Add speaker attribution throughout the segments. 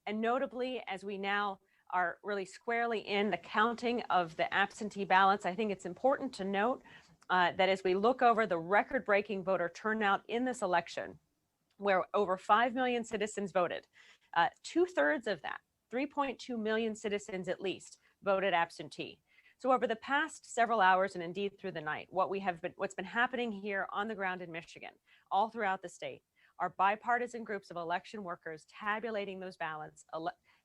Speaker 1: And notably, as we now are really squarely in the counting of the absentee ballots, I think it's important to note that as we look over the record-breaking voter turnout in this election, where over 5 million citizens voted, 2/3 of that, 3.2 million citizens at least, voted absentee. So over the past several hours and indeed through the night, what's been happening here on the ground in Michigan, all throughout the state, are bipartisan groups of election workers tabulating those ballots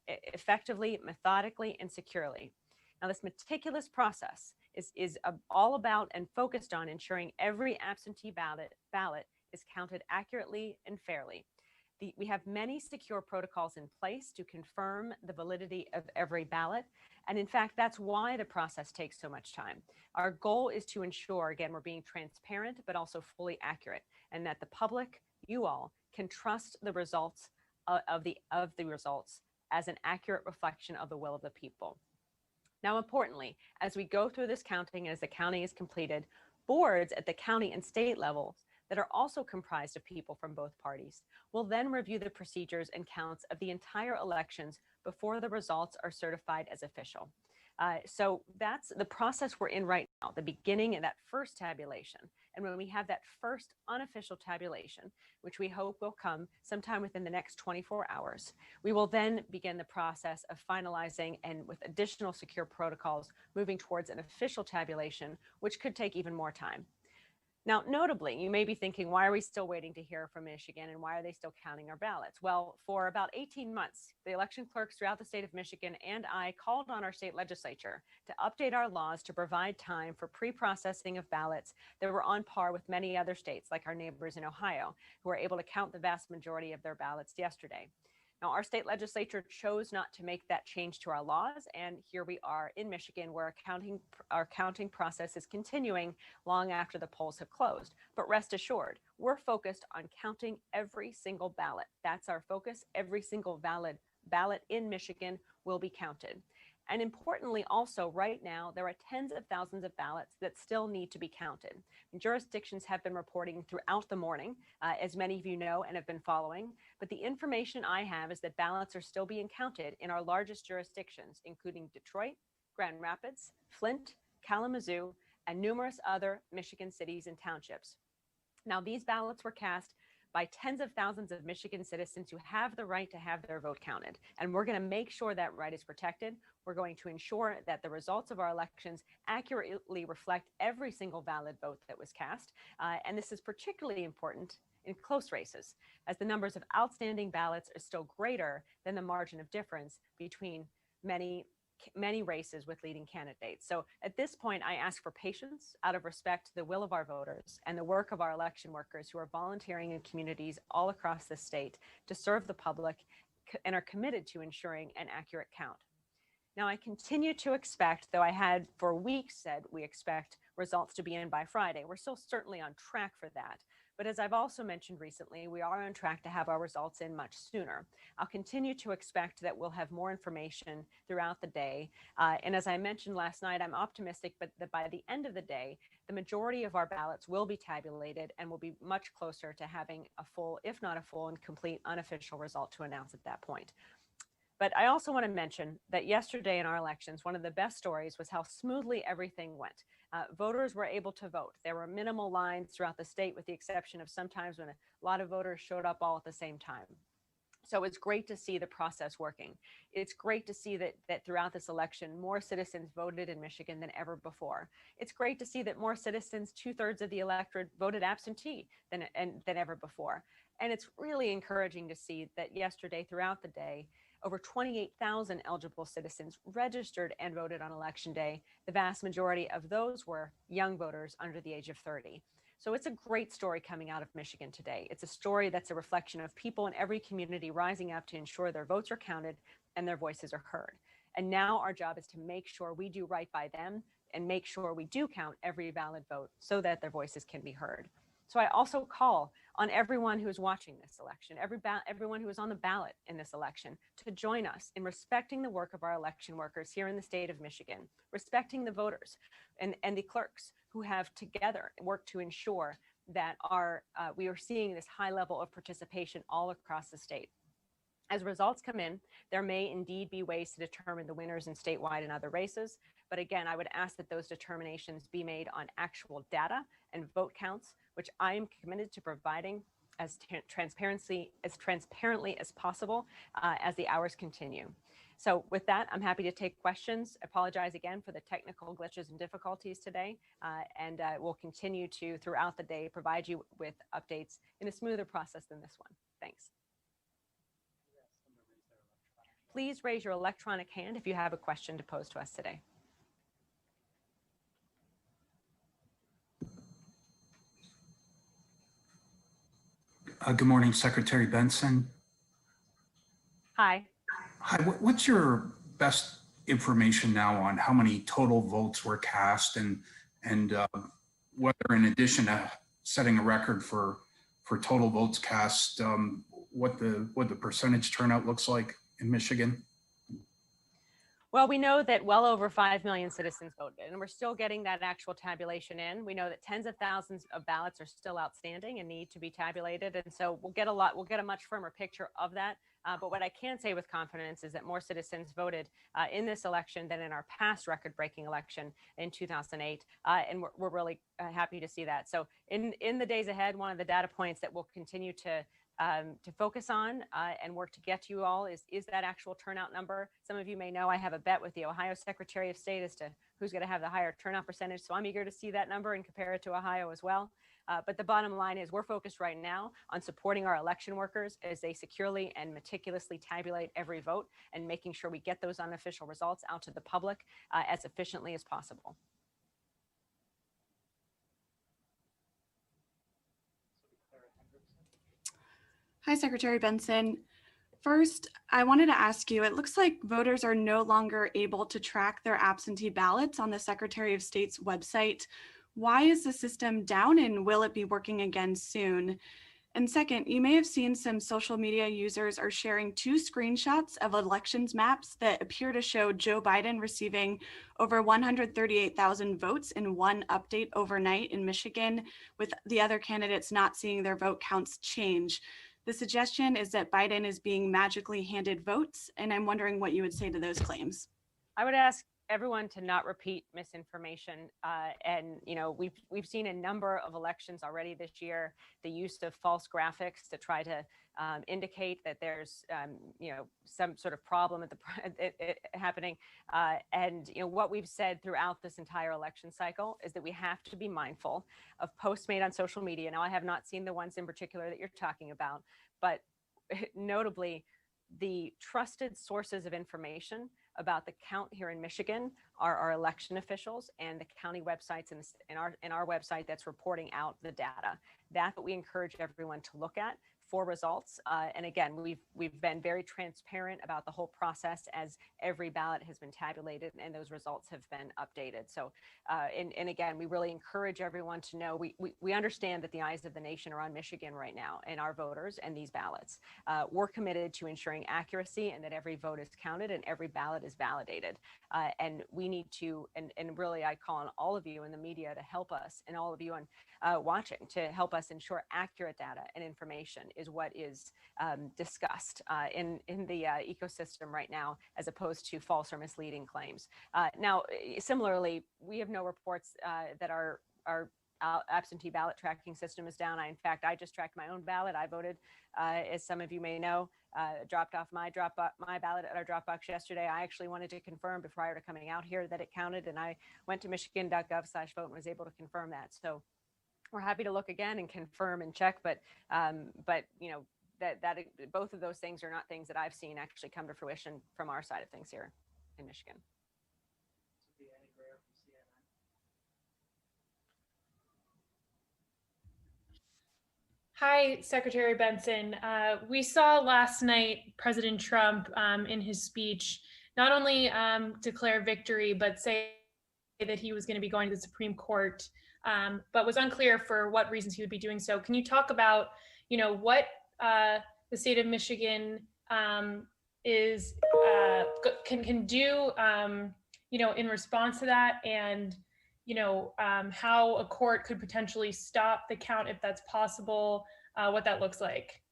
Speaker 1: effectively, methodically, and securely. Now, this meticulous process is all about and focused on ensuring every absentee ballot is counted accurately and fairly. We have many secure protocols in place to confirm the validity of every ballot. And in fact, that's why the process takes so much time. Our goal is to ensure, again, we're being transparent, but also fully accurate, and that the public, you all, can trust the results of the results as an accurate reflection of the will of the people. Now, importantly, as we go through this counting, as the counting is completed, boards at the county and state levels that are also comprised of people from both parties will then review the procedures and counts of the entire elections before the results are certified as official. So that's the process we're in right now, the beginning of that first tabulation. And when we have that first unofficial tabulation, which we hope will come sometime within the next 24 hours, we will then begin the process of finalizing and with additional secure protocols, moving towards an official tabulation, which could take even more time. Now, notably, you may be thinking, why are we still waiting to hear from Michigan and why are they still counting our ballots? Well, for about 18 months, the election clerks throughout the state of Michigan and I called on our state legislature to update our laws to provide time for pre-processing of ballots that were on par with many other states, like our neighbors in Ohio, who were able to count the vast majority of their ballots yesterday. Now, our state legislature chose not to make that change to our laws, and here we are in Michigan, where our counting process is continuing long after the polls have closed. But rest assured, we're focused on counting every single ballot. That's our focus. Every single valid ballot in Michigan will be counted. And importantly, also right now, there are tens of thousands of ballots that still need to be counted. And jurisdictions have been reporting throughout the morning, as many of you know and have been following. But the information I have is that ballots are still being counted in our largest jurisdictions, including Detroit, Grand Rapids, Flint, Kalamazoo, and numerous other Michigan cities and townships. Now, these ballots were cast by tens of thousands of Michigan citizens who have the right to have their vote counted. And we're going to make sure that right is protected. We're going to ensure that the results of our elections accurately reflect every single valid vote that was cast. And this is particularly important in close races, as the numbers of outstanding ballots are still greater than the margin of difference between many races with leading candidates. So at this point, I ask for patience out of respect to the will of our voters and the work of our election workers who are volunteering in communities all across the state to serve the public and are committed to ensuring an accurate count. Now, I continue to expect, though I had for weeks said we expect results to be in by Friday, we're still certainly on track for that. But as I've also mentioned recently, we are on track to have our results in much sooner. I'll continue to expect that we'll have more information throughout the day. And as I mentioned last night, I'm optimistic, but that by the end of the day, the majority of our ballots will be tabulated and will be much closer to having a full, if not a full and complete unofficial result to announce at that point. But I also want to mention that yesterday in our elections, one of the best stories was how smoothly everything went. Voters were able to vote. There were minimal lines throughout the state, with the exception of sometimes when a lot of voters showed up all at the same time. So it's great to see the process working. It's great to see that throughout this election, more citizens voted in Michigan than ever before. It's great to see that more citizens, 2/3 of the electorate, voted absentee than ever before. And it's really encouraging to see that yesterday, throughout the day, over 28,000 eligible citizens registered and voted on Election Day. The vast majority of those were young voters under the age of 30. So it's a great story coming out of Michigan today. It's a story that's a reflection of people in every community rising up to ensure their votes are counted and their voices are heard. And now our job is to make sure we do right by them and make sure we do count every valid vote so that their voices can be heard. So I also call on everyone who is watching this election, everyone who is on the ballot in this election, to join us in respecting the work of our election workers here in the state of Michigan, respecting the voters and the clerks who have together worked to ensure that we are seeing this high level of participation all across the state. As results come in, there may indeed be ways to determine the winners in statewide and other races. But again, I would ask that those determinations be made on actual data and vote counts, which I am committed to providing as transparently as possible as the hours continue. So with that, I'm happy to take questions. I apologize again for the technical glitches and difficulties today, and we'll continue to, throughout the day, provide you with updates in a smoother process than this one. Thanks. Please raise your electronic hand if you have a question to pose to us today.
Speaker 2: Good morning, Secretary Benson.
Speaker 1: Hi.
Speaker 2: Hi, what's your best information now on how many total votes were cast and whether, in addition to setting a record for total votes cast, what the percentage turnout looks like in Michigan?
Speaker 1: Well, we know that well over 5 million citizens voted, and we're still getting that actual tabulation in. We know that tens of thousands of ballots are still outstanding and need to be tabulated. And so we'll get a much firmer picture of that. But what I can say with confidence is that more citizens voted in this election than in our past record-breaking election in 2008. And we're really happy to see that. So in the days ahead, one of the data points that we'll continue to focus on and work to get to you all is that actual turnout number. Some of you may know I have a bet with the Ohio Secretary of State as to who's going to have the higher turnout percentage. So I'm eager to see that number and compare it to Ohio as well. But the bottom line is we're focused right now on supporting our election workers as they securely and meticulously tabulate every vote and making sure we get those unofficial results out to the public as efficiently as possible.
Speaker 3: Hi, Secretary Benson. First, I wanted to ask you, it looks like voters are no longer able to track their absentee ballots on the Secretary of State's website. Why is the system down, and will it be working again soon? And second, you may have seen some social media users are sharing 2 screenshots of elections maps that appear to show Joe Biden receiving over 138,000 votes in one update overnight in Michigan, with the other candidates not seeing their vote counts change. The suggestion is that Biden is being magically handed votes, and I'm wondering what you would say to those claims.
Speaker 1: I would ask everyone to not repeat misinformation. And we've seen a number of elections already this year, the use of false graphics to try to indicate that there's some sort of problem happening. And what we've said throughout this entire election cycle is that we have to be mindful of posts made on social media. Now, I have not seen the ones in particular that you're talking about, but notably, the trusted sources of information about the count here in Michigan are our election officials and the county websites and our website that's reporting out the data. That's what we encourage everyone to look at for results. And again, we've been very transparent about the whole process as every ballot has been tabulated and those results have been updated. So, and again, we really encourage everyone to know we understand that the eyes of the nation are on Michigan right now and our voters and these ballots. We're committed to ensuring accuracy and that every vote is counted and every ballot is validated. And we need to, and really I call on all of you in the media to help us, and all of you on watching to help us ensure accurate data and information is what is discussed in the ecosystem right now, as opposed to false or misleading claims. Now, similarly, we have no reports that our absentee ballot tracking system is down. In fact, I just tracked my own ballot. I voted, as some of you may know, dropped off my ballot at our drop box yesterday. I actually wanted to confirm prior to coming out here that it counted, and I went to michigan.gov/vote and was able to confirm that. So we're happy to look again and confirm and check, but that both of those things are not things that I've seen actually come to fruition from our side of things here in Michigan.
Speaker 4: Hi, Secretary Benson. We saw last night President Trump in his speech not only declare victory, but say that he was going to be going to the Supreme Court, but was unclear for what reasons he would be doing so. Can you talk about, what the state of Michigan can do, in response to that, and how a court could potentially stop the count if that's possible, what that looks like?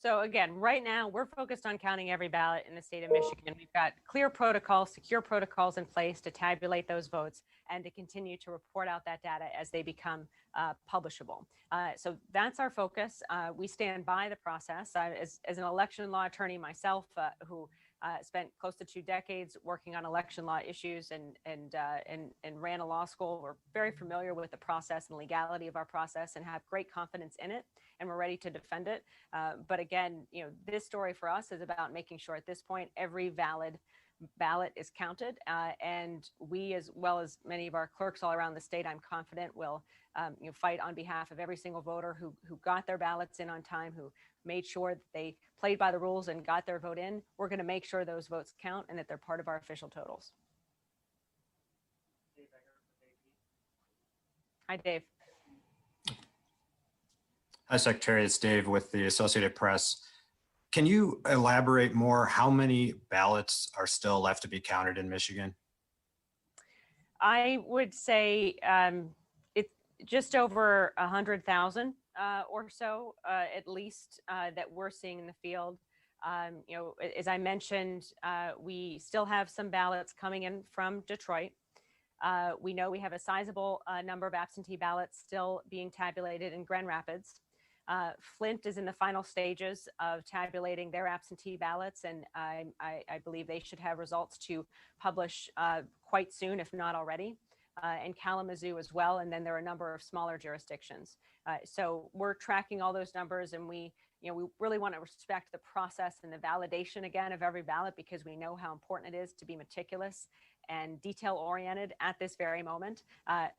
Speaker 1: So again, right now we're focused on counting every ballot in the state of Michigan. We've got clear protocols, secure protocols in place to tabulate those votes and to continue to report out that data as they become publishable. So that's our focus. We stand by the process. As an election law attorney myself, who spent close to 2 decades working on election law issues and ran a law school, we're very familiar with the process and legality of our process and have great confidence in it, and we're ready to defend it. But again, this story for us is about making sure at this point every valid ballot is counted, and we, as well as many of our clerks all around the state, I'm confident will fight on behalf of every single voter who got their ballots in on time, who made sure that they played by the rules and got their vote in. We're going to make sure those votes count and that they're part of our official totals. Hi, Dave.
Speaker 5: Hi, Secretary. It's Dave with the Associated Press. Can you elaborate more how many ballots are still left to be counted in Michigan?
Speaker 1: I would say it's just over 100,000 or so, at least, that we're seeing in the field. As I mentioned, we still have some ballots coming in from Detroit. We know we have a sizable number of absentee ballots still being tabulated in Grand Rapids. Flint is in the final stages of tabulating their absentee ballots, and I believe they should have results to publish quite soon, if not already, and Kalamazoo as well. And then there are a number of smaller jurisdictions. So we're tracking all those numbers, and we really want to respect the process and the validation again of every ballot, because we know how important it is to be meticulous and detail oriented at this very moment.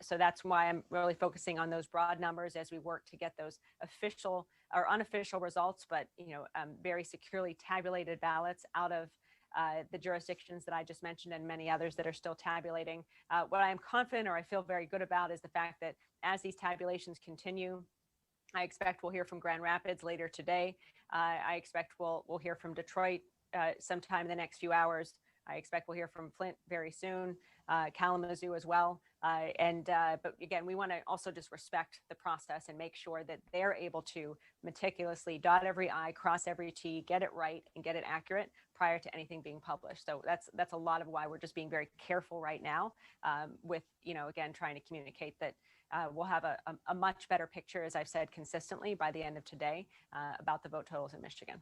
Speaker 1: So that's why I'm really focusing on those broad numbers as we work to get those official or unofficial results, but very securely tabulated ballots out of the jurisdictions that I just mentioned and many others that are still tabulating. What I am confident, or I feel very good about, is the fact that as these tabulations continue, I expect we'll hear from Grand Rapids later today. I expect we'll hear from Detroit sometime in the next few hours. I expect we'll hear from Flint very soon, Kalamazoo as well. But again, we want to also just respect the process and make sure that they're able to meticulously dot every I, cross every T, get it right and get it accurate prior to anything being published. So that's a lot of why we're just being very careful right now with, again, trying to communicate that we'll have a much better picture, as I've said consistently, by the end of today about the vote totals in Michigan.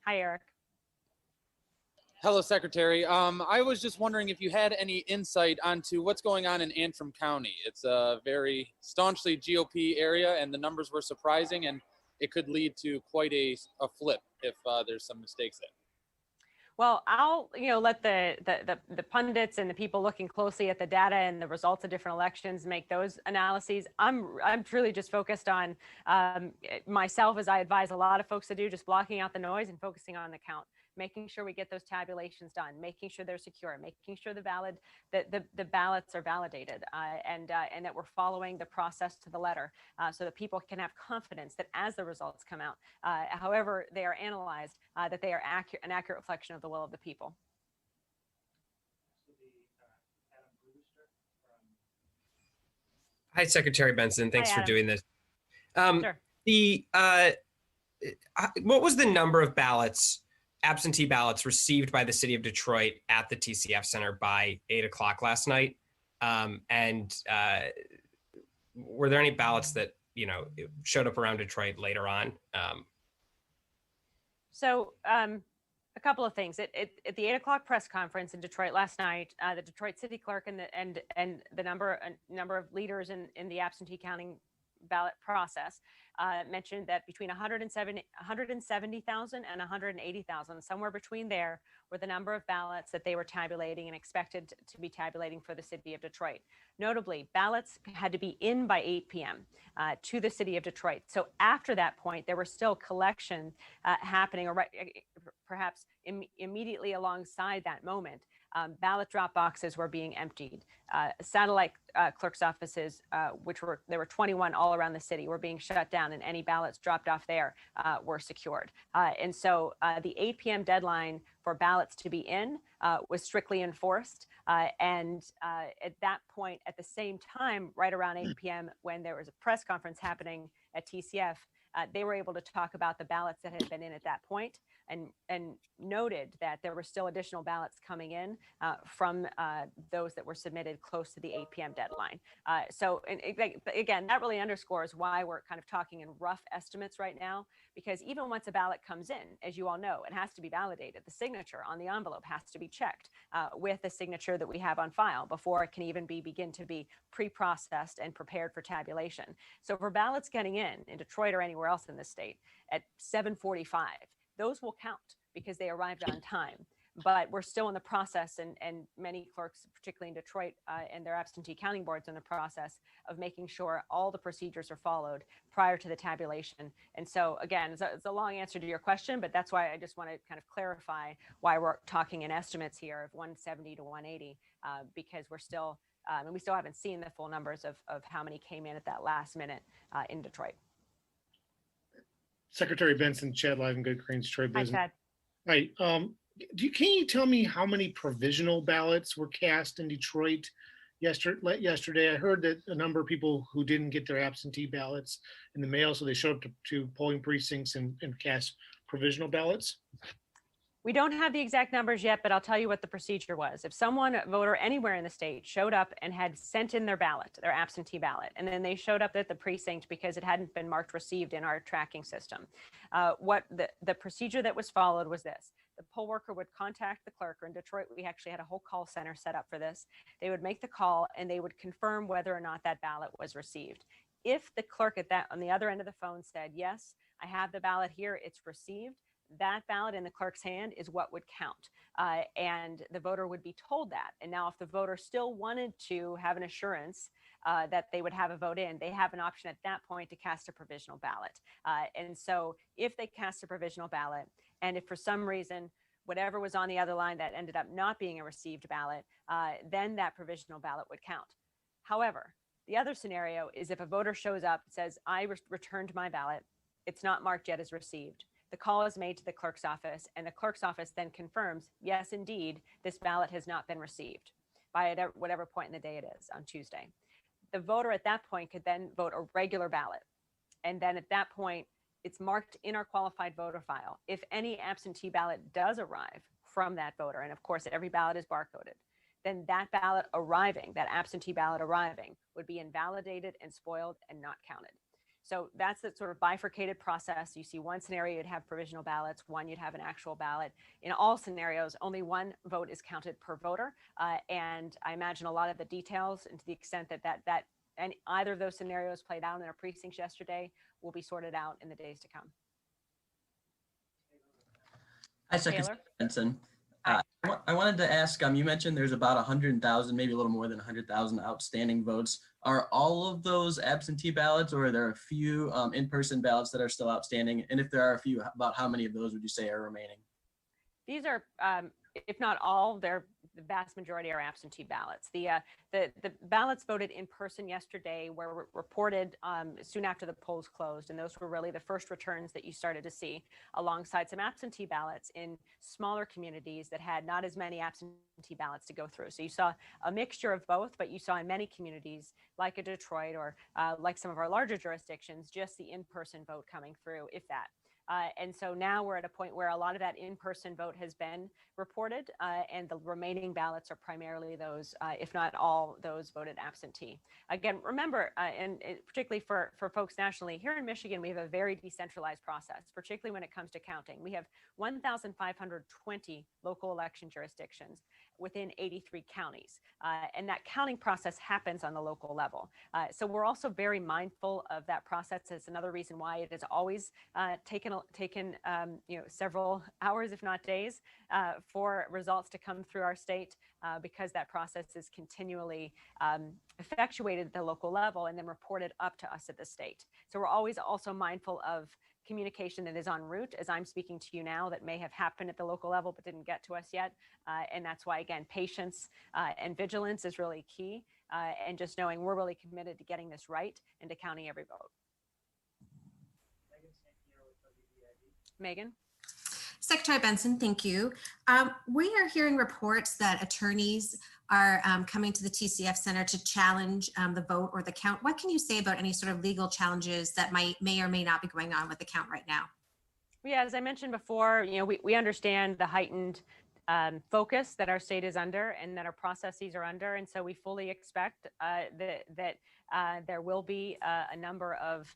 Speaker 1: Hi, Eric.
Speaker 6: Hello, Secretary. I was just wondering if you had any insight onto what's going on in Antrim County. It's a very staunchly GOP area, and the numbers were surprising, and it could lead to quite a flip if there's some mistakes there.
Speaker 1: Well, I'll let the pundits and the people looking closely at the data and the results of different elections make those analyses. I'm truly just focused on myself, as I advise a lot of folks to do, just blocking out the noise and focusing on the count, making sure we get those tabulations done, making sure they're secure, making sure the ballots are validated, and that we're following the process to the letter, so that people can have confidence that as the results come out, however they are analyzed, that they are an accurate reflection of the will of the people.
Speaker 7: Hi, Secretary Benson. Thanks for doing this.
Speaker 1: Sure.
Speaker 7: What was the number of absentee ballots received by the city of Detroit at the TCF Center by 8 o'clock last night? And were there any ballots that, showed up around Detroit later on?
Speaker 1: So a couple of things. At the 8 o'clock press conference in Detroit last night, the Detroit city clerk and the number of leaders in the absentee counting ballot process mentioned that between 170,000 and 180,000, somewhere between there, were the number of ballots that they were tabulating and expected to be tabulating for the city of Detroit. Notably, ballots had to be in by 8 p.m. To the city of Detroit. So after that point, there were still collection happening, or perhaps immediately alongside that moment. Ballot drop boxes were being emptied. Satellite clerk's offices, there were 21 all around the city, were being shut down, and any ballots dropped off there were secured. And so the 8 p.m. deadline for ballots to be in was strictly enforced. And at that point, at the same time, right around 8 p.m., when there was a press conference happening at TCF, they were able to talk about the ballots that had been in at that point, and noted that there were still additional ballots coming in from those that were submitted close to the 8 p.m. deadline. So again, that really underscores why we're kind of talking in rough estimates right now, because even once a ballot comes in, as you all know, it has to be validated. The signature on the envelope has to be checked with the signature that we have on file before it can even begin to be pre-processed and prepared for tabulation. So for ballots getting in Detroit or anywhere else in the state at 7:45, those will count because they arrived on time. But we're still in the process, and many clerks, particularly in Detroit and their absentee counting boards, in the process of making sure all the procedures are followed prior to the tabulation. And so again, it's a long answer to your question, but that's why I just want to kind of clarify why we're talking in estimates here of 170 to 180, because we're still, and we still haven't seen the full numbers of how many came in at that last minute in Detroit.
Speaker 8: Secretary Benson, Chad Livengood, Cranes, Troy
Speaker 1: Hi,
Speaker 8: Business.
Speaker 1: Chad.
Speaker 8: Hi. Can you tell me how many provisional ballots were cast in Detroit yesterday? I heard that a number of people who didn't get their absentee ballots in the mail, so they showed up to polling precincts and cast provisional ballots.
Speaker 1: We don't have the exact numbers yet, but I'll tell you what the procedure was. If someone, a voter anywhere in the state, showed up and had sent in their ballot, their absentee ballot, and then they showed up at the precinct because it hadn't been marked received in our tracking system, what the procedure that was followed was this. The poll worker would contact the clerk, or in Detroit, we actually had a whole call center set up for this. They would make the call and they would confirm whether or not that ballot was received. If the clerk on the other end of the phone said, yes, I have the ballot here, it's received, that ballot in the clerk's hand is what would count. And the voter would be told that. And now if the voter still wanted to have an assurance that they would have a vote in, they have an option at that point to cast a provisional ballot. And so if they cast a provisional ballot, and if for some reason, whatever was on the other line that ended up not being a received ballot, then that provisional ballot would count. However, the other scenario is if a voter shows up and says, I returned my ballot, it's not marked yet as received. The call is made to the clerk's office, and the clerk's office then confirms, yes, indeed, this ballot has not been received by whatever point in the day it is on Tuesday. The voter at that point could then vote a regular ballot. And then at that point, it's marked in our qualified voter file. If any absentee ballot does arrive from that voter, and of course, every ballot is barcoded, then that ballot arriving, that absentee ballot arriving, would be invalidated and spoiled and not counted. So that's the sort of bifurcated process. You see one scenario, you'd have provisional ballots, one you'd have an actual ballot. In all scenarios, only one vote is counted per voter. And I imagine a lot of the details, and to the extent that and either of those scenarios played out in our precincts yesterday, will be sorted out in the days to come.
Speaker 9: Hi, Secretary
Speaker 1: Taylor?
Speaker 9: Benson.
Speaker 1: Hi.
Speaker 9: I wanted to ask, you mentioned there's about 100,000, maybe a little more than 100,000 outstanding votes. Are all of those absentee ballots, or are there a few in-person ballots that are still outstanding? And if there are a few, about how many of those would you say are remaining?
Speaker 1: These are, if not all, they're the vast majority are absentee ballots. The ballots voted in person yesterday were reported soon after the polls closed, and those were really the first returns that you started to see, alongside some absentee ballots in smaller communities that had not as many absentee ballots to go through. So you saw a mixture of both, but you saw in many communities, like a Detroit or like some of our larger jurisdictions, just the in-person vote coming through, if that. And so now we're at a point where a lot of that in-person vote has been reported, and the remaining ballots are primarily those, if not all, those voted absentee. Again, remember, and particularly for folks nationally, here in Michigan, we have a very decentralized process, particularly when it comes to counting. We have 1,520 local election jurisdictions within 83 counties. And that counting process happens on the local level. So we're also very mindful of that process. It's another reason why it has always taken several hours, if not days, for results to come through our state, because that process is continually effectuated at the local level and then reported up to us at the state. So we're always also mindful of communication that is en route as I'm speaking to you now that may have happened at the local level but didn't get to us yet. And that's why, again, patience and vigilance is really key. And just knowing we're really committed to getting this right and to counting every vote. Megan?
Speaker 10: Secretary Benson, thank you. We are hearing reports that attorneys are coming to the TCF Center to challenge the vote or the count. What can you say about any sort of legal challenges that may or may not be going on with the count right now?
Speaker 1: Yeah, as I mentioned before, we understand the heightened focus that our state is under and that our processes are under. And so we fully expect that there will be a number of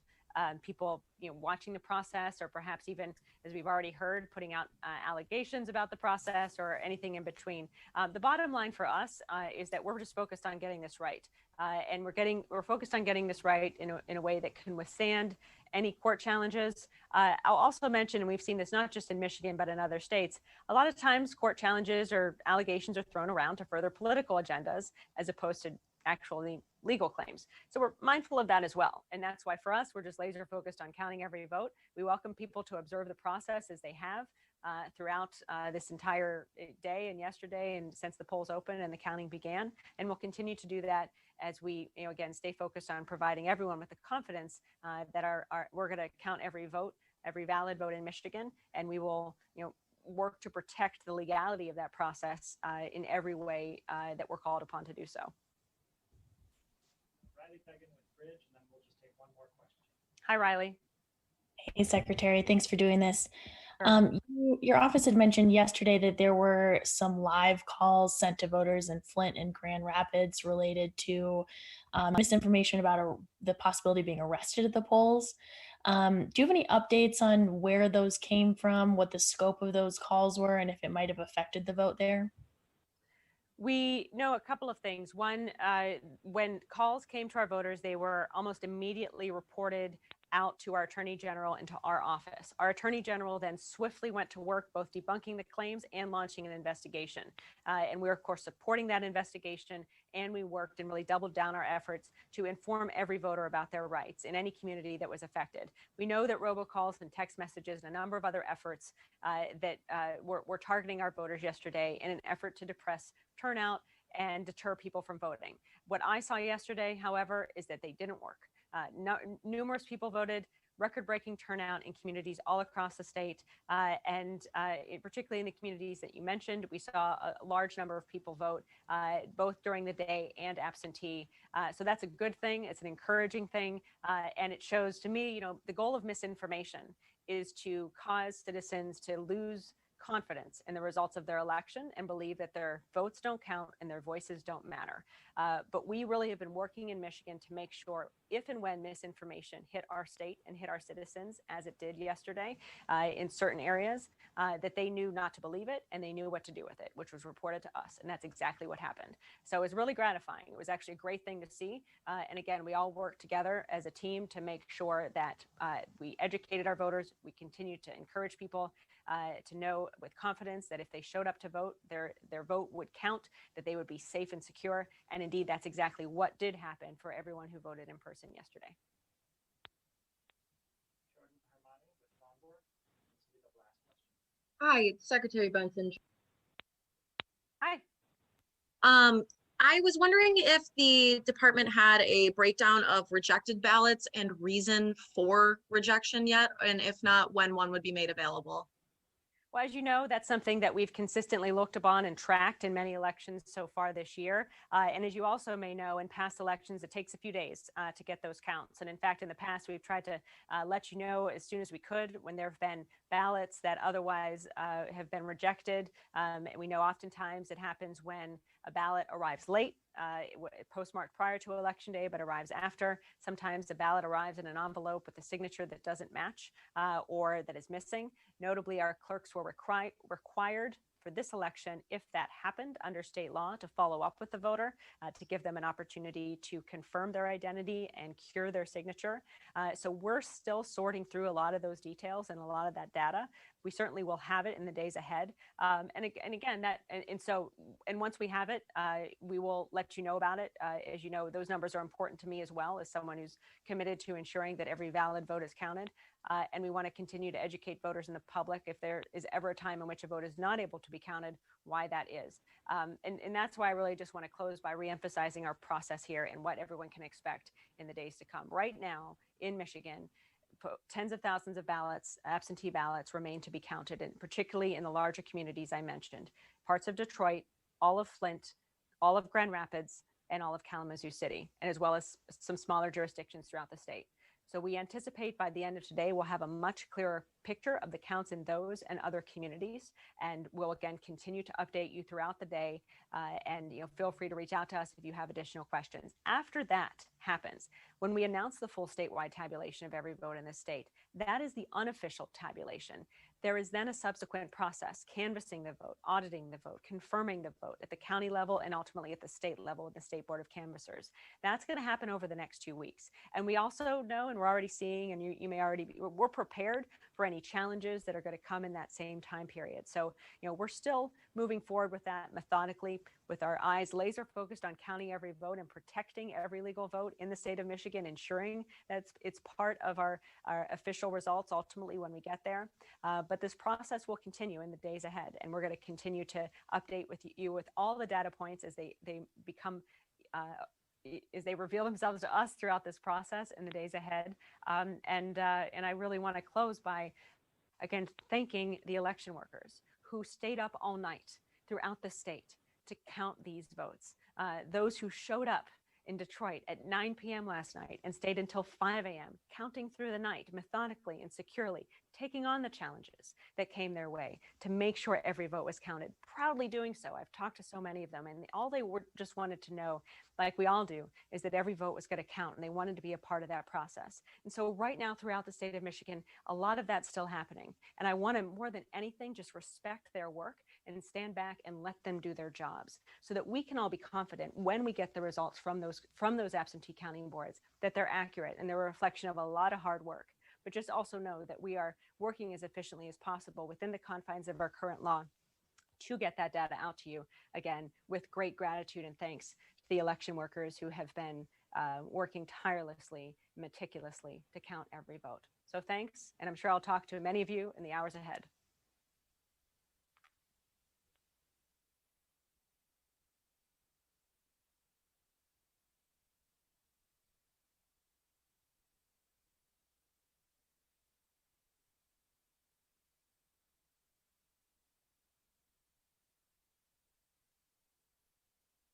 Speaker 1: people watching the process, or perhaps even, as we've already heard, putting out allegations about the process or anything in between. The bottom line for us is that we're just focused on getting this right. And we're focused on getting this right in a way that can withstand any court challenges. I'll also mention, and we've seen this not just in Michigan, but in other states, a lot of times court challenges or allegations are thrown around to further political agendas as opposed to actually legal claims. So we're mindful of that as well. And that's why for us, we're just laser focused on counting every vote. We welcome people to observe the process as they have throughout this entire day and yesterday and since the polls opened and the counting began. And we'll continue to do that as we, again, stay focused on providing everyone with the confidence that we're going to count every vote, every valid vote in Michigan, and we will, work to protect the legality of that process in every way that we're called upon to do so. Hi, Riley.
Speaker 11: Hey, Secretary, thanks for doing this.
Speaker 1: Sure.
Speaker 11: Your office had mentioned yesterday that there were some live calls sent to voters in Flint and Grand Rapids related to misinformation about the possibility of being arrested at the polls. Do you have any updates on where those came from, what the scope of those calls were, and if it might have affected the vote there?
Speaker 1: We know a couple of things. One, when calls came to our voters, they were almost immediately reported out to our Attorney General and to our office. Our Attorney General then swiftly went to work both debunking the claims and launching an investigation. And we're, of course, supporting that investigation, and we worked and really doubled down our efforts to inform every voter about their rights in any community that was affected. We know that robocalls and text messages and a number of other efforts that were targeting our voters yesterday in an effort to depress turnout and deter people from voting. What I saw yesterday, however, is that they didn't work. Numerous people voted, record-breaking turnout in communities all across the state, and particularly in the communities that you mentioned, we saw a large number of people vote, both during the day and absentee. So that's a good thing. It's an encouraging thing, and it shows to me, the goal of misinformation is to cause citizens to lose confidence in the results of their election and believe that their votes don't count and their voices don't matter. But we really have been working in Michigan to make sure if and when misinformation hit our state and hit our citizens, as it did yesterday in certain areas, that they knew not to believe it and they knew what to do with it, which was reported to us. And that's exactly what happened. So it was really gratifying. It was actually a great thing to see. And again, we all worked together as a team to make sure that we educated our voters. We continued to encourage people to know with confidence that if they showed up to vote, their vote would count, that they would be safe and secure. And indeed, that's exactly what did happen for everyone who voted in person yesterday.
Speaker 12: Hi, Secretary Benson.
Speaker 1: Hi.
Speaker 12: I was wondering if the department had a breakdown of rejected ballots and reason for rejection yet, and if not, when one would be made available.
Speaker 1: Well, as you know, that's something that we've consistently looked upon and tracked in many elections so far this year. And as you also may know, in past elections, it takes a few days to get those counts. And in fact, in the past, we've tried to let you know as soon as we could when there have been ballots that otherwise have been rejected. And we know oftentimes it happens when a ballot arrives late, postmarked prior to Election Day, but arrives after. Sometimes the ballot arrives in an envelope with a signature that doesn't match or that is missing. Notably, our clerks were required for this election, if that happened under state law, to follow up with the voter, to give them an opportunity to confirm their identity and cure their signature. So we're still sorting through a lot of those details and a lot of that data. We certainly will have it in the days ahead. And once we have it, we will let you know about it. As you know, those numbers are important to me as well, as someone who's committed to ensuring that every valid vote is counted. And we want to continue to educate voters and the public if there is ever a time in which a vote is not able to be counted, why that is. And that's why I really just want to close by reemphasizing our process here and what everyone can expect in the days to come. Right now in Michigan, tens of thousands of ballots, absentee ballots, remain to be counted, and particularly in the larger communities I mentioned, parts of Detroit, all of Flint, all of Grand Rapids, and all of Kalamazoo City, and as well as some smaller jurisdictions throughout the state. So we anticipate by the end of today, we'll have a much clearer picture of the counts in those and other communities. And we'll again continue to update you throughout the day. And feel free to reach out to us if you have additional questions. After that happens, when we announce the full statewide tabulation of every vote in the state, that is the unofficial tabulation. There is then a subsequent process, canvassing the vote, auditing the vote, confirming the vote at the county level and ultimately at the state level with the State Board of Canvassers. That's going to happen over the next 2 weeks. And we also know, and we're already seeing, and you may already be, we're prepared for any challenges that are going to come in that same time period. So, we're still moving forward with that methodically, with our eyes laser focused on counting every vote and protecting every legal vote in the state of Michigan, ensuring that it's part of our official results ultimately when we get there. But this process will continue in the days ahead, and we're going to continue to update with you with all the data points as they become as they reveal themselves to us throughout this process in the days ahead. And I really want to close by again thanking the election workers who stayed up all night throughout the state to count these votes. Those who showed up in Detroit at 9 p.m. last night and stayed until 5 a.m., counting through the night methodically and securely, taking on the challenges that came their way to make sure every vote was counted, proudly doing so. I've talked to so many of them, and all they just wanted to know, like we all do, is that every vote was going to count, and they wanted to be a part of that process. And so right now throughout the state of Michigan, a lot of that's still happening. And I want to, more than anything, just respect their work and stand back and let them do their jobs so that we can all be confident when we get the results from those absentee counting boards that they're accurate and they're a reflection of a lot of hard work. But just also know that we are working as efficiently as possible within the confines of our current law to get that data out to you, again, with great gratitude and thanks to the election workers who have been working tirelessly, meticulously to count every vote. So thanks, and I'm sure I'll talk to many of you in the hours ahead.